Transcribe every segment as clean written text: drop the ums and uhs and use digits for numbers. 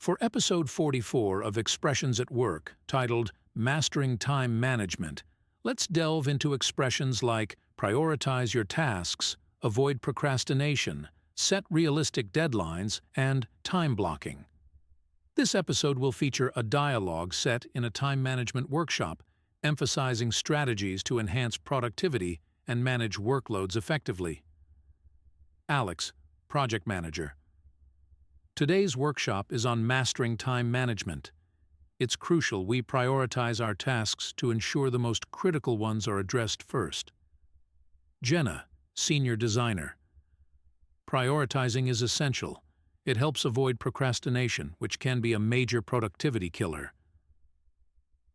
For episode 44 of Expressions at Work, titled Mastering Time Management, let's delve into expressions like prioritize your tasks, avoid procrastination, set realistic deadlines, and time blocking. This episode will feature a dialogue set in a time management workshop, emphasizing strategies to enhance productivity and manage workloads effectively. Alex, Project Manager. Today's workshop is on mastering time management. It's crucial we prioritize our tasks to ensure the most critical ones are addressed first. Jenna, Senior Designer. Prioritizing is essential. It helps avoid procrastination, which can be a major productivity killer.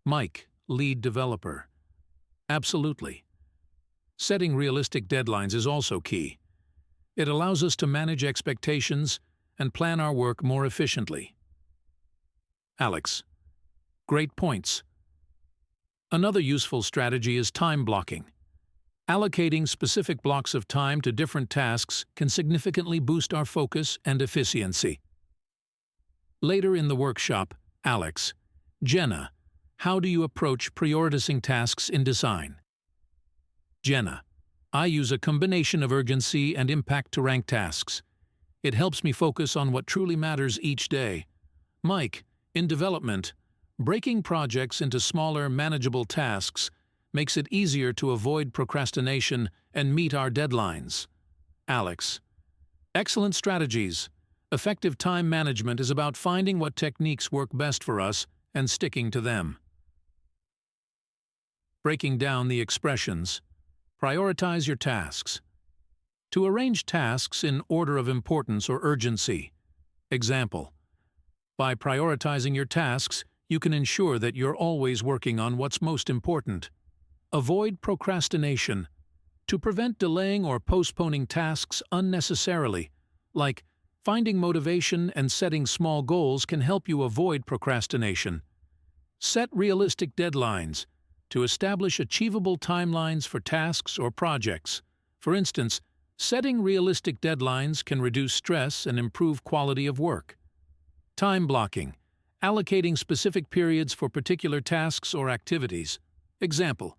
Mike, Lead Developer. Absolutely. Setting realistic deadlines is also key. It allows us to manage expectations and plan our work more efficiently. Alex. Great points. Another useful strategy is time blocking. Allocating specific blocks of time to different tasks can significantly boost our focus and efficiency. Later in the workshop, Alex. Jenna. How do you approach prioritizing tasks in design? Jenna. I use a combination of urgency and impact to rank tasks. It helps me focus on what truly matters each day. Mike, in development, breaking projects into smaller, manageable tasks makes it easier to avoid procrastination and meet our deadlines. Alex. Excellent strategies. Effective time management is about finding what techniques work best for us and sticking to them. Breaking down the expressions. Prioritize your tasks. To arrange tasks in order of importance or urgency. Example. By prioritizing your tasks, you can ensure that you're always working on what's most important. Avoid procrastination. To prevent delaying or postponing tasks unnecessarily, like finding motivation and setting small goals can help you avoid procrastination. Set realistic deadlines. To establish achievable timelines for tasks or projects. For instance, setting realistic deadlines can reduce stress and improve quality of work. Time blocking. Allocating specific periods for particular tasks or activities. Example.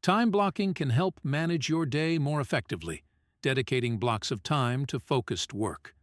Time blocking can help manage your day more effectively, dedicating blocks of time to focused work.